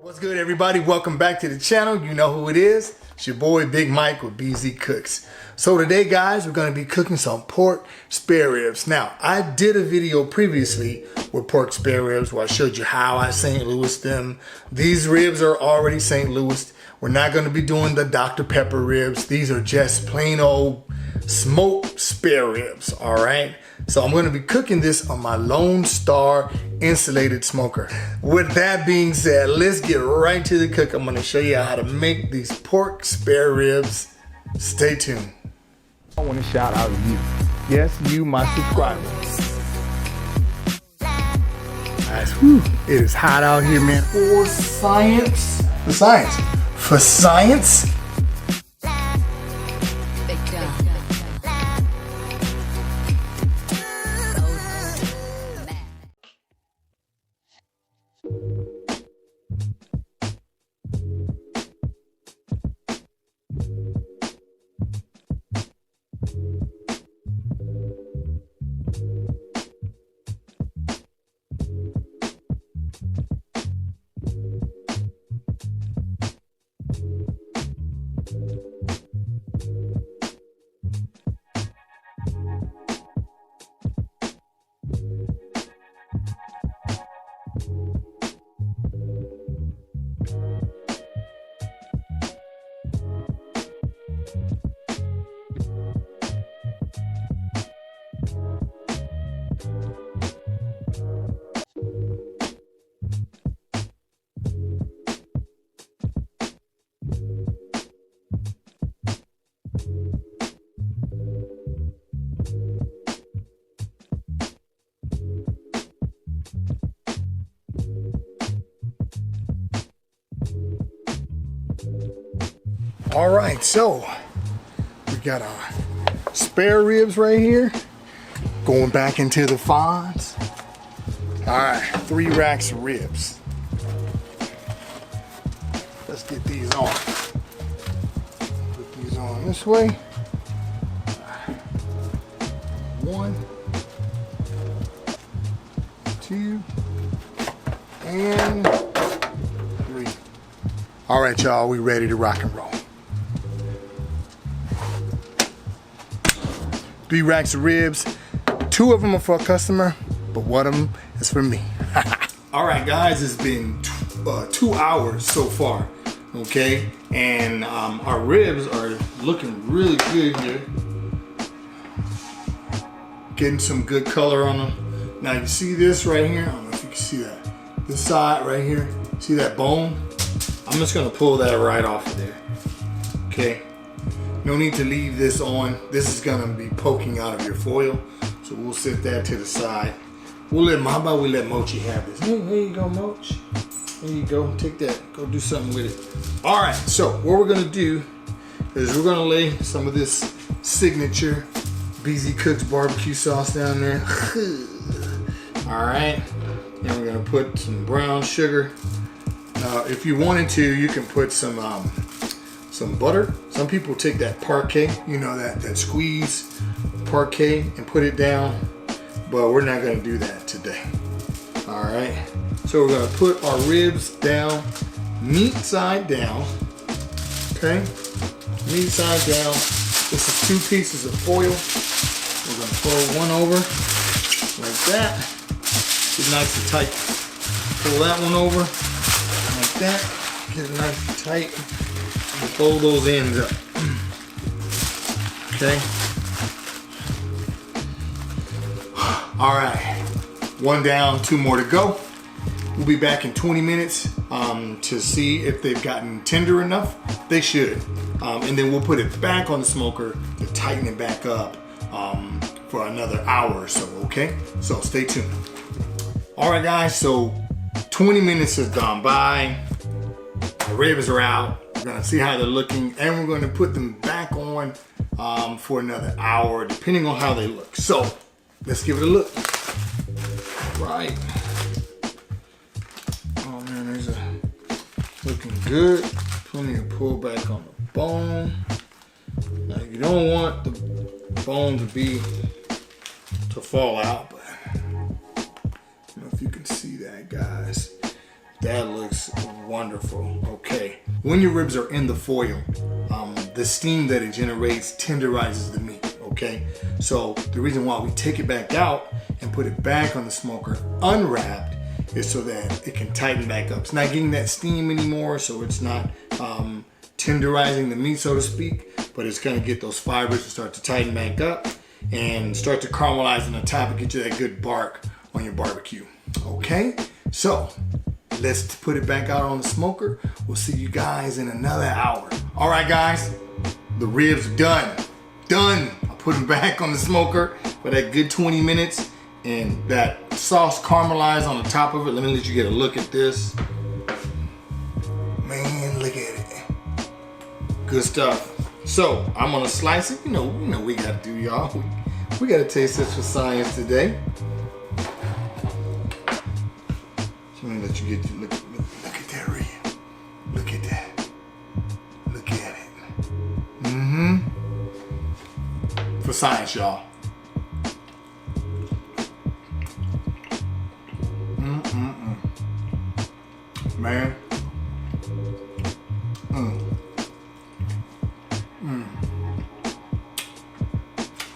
What's good, everybody? Welcome back to the channel. You know who it is. It's your boy Big Mike with BZ Cooks. So today, guys, we're going to be cooking some pork spare ribs. Now, I did a video previously with pork spare ribs where I showed you how I St. Louis them. These ribs are already St. Louis. We're not going to be doing the Dr. Pepper ribs. These are just plain old smoked spare ribs, all right? So I'm going to be cooking this on my Lone Star Insulated Smoker. With that being said, let's get right to the cook. I'm going to show you how to make these pork spare ribs. Stay tuned. I want to shout out you. Yes, you, my subscribers. Guys, whew, it is hot out here, man. For science. For science. All right, so we got our spare ribs right here, going back into the fawns. All right, 3 racks of ribs. Let's get these on. Put these on this way. 1, 2, and 3. All right, y'all, we ready to rock and roll. 3 racks of ribs. 2 of them are for a customer, but 1 of them is for me. All right, guys, it's been 2 hours so far, okay? And our ribs are looking really good here. Getting some good color on them. Now, you see this right here? I don't know if you can see that. This side right here, see that bone? I'm just gonna pull that right off of there, okay? No need to leave this on. This is gonna be poking out of your foil. So we'll set that to the side. How about we let Mochi have this? Hey, here you go, Moch. There you go, take that, go do something with it. All right, so what we're gonna do is we're gonna lay some of this signature BZ Cooks barbecue sauce down there. All right, then we're gonna put some brown sugar. If you wanted to, you can put some butter. Some people take that parquet, you know, that squeeze parquet and put it down, but we're not gonna do that today. All right, so we're gonna put our ribs down, meat side down, okay? Meat side down. This is 2 pieces of foil. We're gonna fold one over like that. Get nice and tight. Pull that one over like that. Get it nice and tight. And fold those ends up. Okay. All right. 1 down, 2 more to go. We'll be back in 20 minutes to see if they've gotten tender enough. They should. And then we'll put it back on the smoker to tighten it back up for another hour or so, okay? So stay tuned. All right, guys, so 20 minutes has gone by. The ribs are out. We're gonna see how they're looking, and we're gonna put them back on for another hour, depending on how they look. So let's give it a look. Right. Oh man, there's a looking good. Plenty of pullback on the bone. Now you don't want the bone to fall out, but I don't know if you can see that, guys. That looks Wonderful. Okay. When your ribs are in the foil, the steam that it generates tenderizes the meat. Okay. So the reason why we take it back out and put it back on the smoker unwrapped is so that it can tighten back up. It's not getting that steam anymore, so it's not tenderizing the meat, so to speak, but it's gonna get those fibers to start to tighten back up and start to caramelize on the top and get you that good bark on your barbecue. Okay, so let's put it back out on the smoker. We'll see you guys in another hour. All right, guys, the ribs done. I put them back on the smoker for that good 20 minutes, and that sauce caramelized on the top of it. Let me let you get a look at this. Man, look at it. Good stuff. So I'm gonna slice it. You know we gotta do, y'all. We gotta taste this for science today. So let me let you get look at that rib. Look at that. Look at it. Mm-hmm. For science, y'all. Man.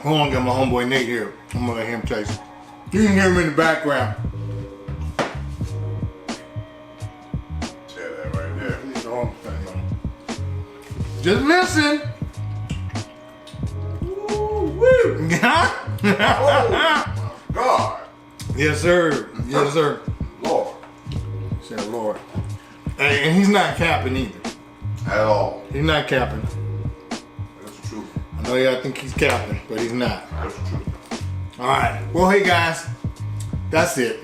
Hold on, got my homeboy Nate here. I'm gonna let him taste it. You can hear him in the background. Yeah, that right there. Just listen. Woo-woo. Oh, my God. Yes, sir. Yes, sir. Lord. Say Lord. Hey, and he's not capping either. At all. He's not capping. That's the truth. I know y'all think he's capping, but he's not. That's the truth. All right. Well, hey guys, that's it.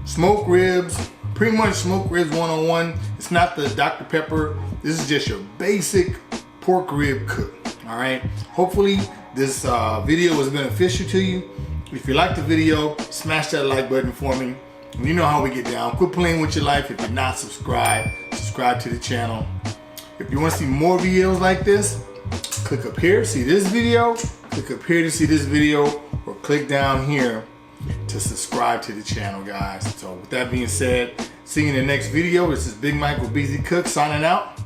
Smoked ribs, pretty much smoked ribs 101. It's not the Dr. Pepper. This is just your basic pork rib cook. All right. Hopefully this video was beneficial to you. If you liked the video, smash that like button for me. And you know how we get down. Quit playing with your life. If you're not subscribed, subscribe to the channel. If you want to see more videos like this, click up here, see this video, click up here to see this video, or click down here to subscribe to the channel, guys. So with that being said, see you in the next video. This is Big Mike with BZ Cook signing out.